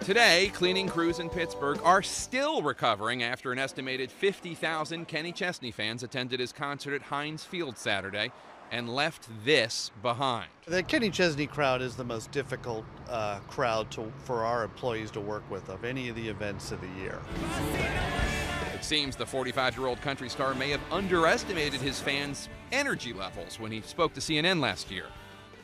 Today, cleaning crews in Pittsburgh are still recovering after an estimated 50,000 Kenny Chesney fans attended his concert at Heinz Field Saturday and left this behind. The Kenny Chesney crowd is the most difficult crowd for our employees to work with of any of the events of the year. It seems the 45-year-old country star may have underestimated his fans' energy levels when he spoke to CNN last year.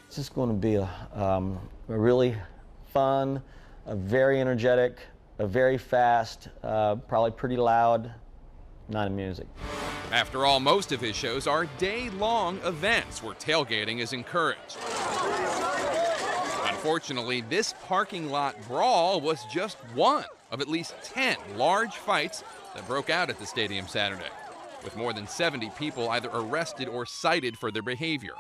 It's just going to be a really fun, a very energetic, a very fast, probably pretty loud night of music. After all, most of his shows are day-long events where tailgating is encouraged. Unfortunately, this parking lot brawl was just one of at least 10 large fights that broke out at the stadium Saturday, with more than 70 people either arrested or cited for their behavior.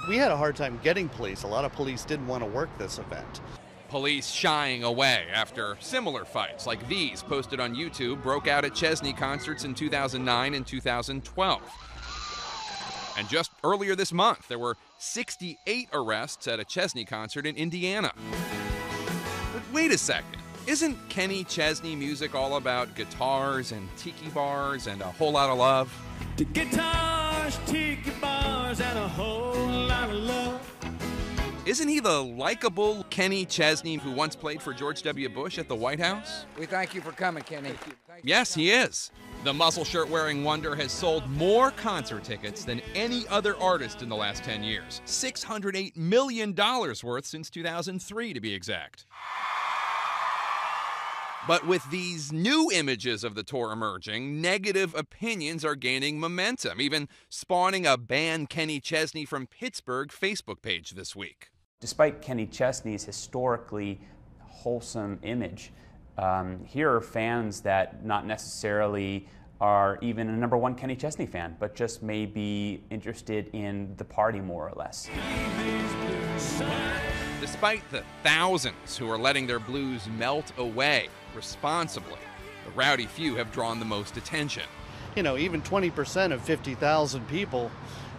We had a hard time getting police. A lot of police didn't want to work this event. Police shying away after similar fights like these posted on YouTube broke out at Chesney concerts in 2009 and 2012. And just earlier this month, there were 68 arrests at a Chesney concert in Indiana. But wait a second, isn't Kenny Chesney music all about guitars and tiki bars and a whole lot of love? The guitars, tiki bars, and a whole lot of love. Isn't he the likable Kenny Chesney who once played for George W. Bush at the White House? We thank you for coming, Kenny. Yes, he is. The muscle shirt wearing wonder has sold more concert tickets than any other artist in the last 10 years. $608 million worth since 2003, to be exact. But with these new images of the tour emerging, negative opinions are gaining momentum, even spawning a Ban Kenny Chesney from Pittsburgh Facebook page this week. Despite Kenny Chesney's historically wholesome image, here are fans that not necessarily are even a #1 Kenny Chesney fan, but just may be interested in the party more or less. Despite the thousands who are letting their blues melt away responsibly, the rowdy few have drawn the most attention. You know, even 20% of 50,000 people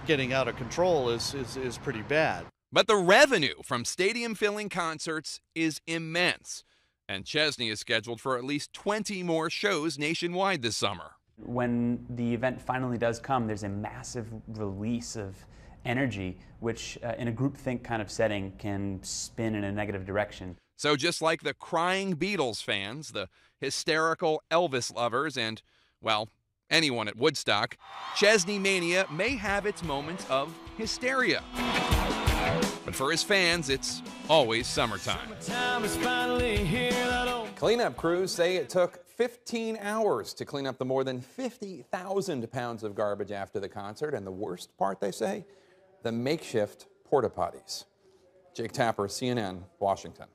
getting out of control is pretty bad. But the revenue from stadium-filling concerts is immense, and Chesney is scheduled for at least 20 more shows nationwide this summer. When the event finally does come, there's a massive release of energy, which in a groupthink kind of setting can spin in a negative direction. So just like the crying Beatles fans, the hysterical Elvis lovers, and, well, anyone at Woodstock, Chesney Mania may have its moments of hysteria. But for his fans, it's always summertime. Cleanup crews say it took 15 hours to clean up the more than 50,000 pounds of garbage after the concert, and the worst part, they say, the makeshift porta potties. Jake Tapper, CNN, Washington.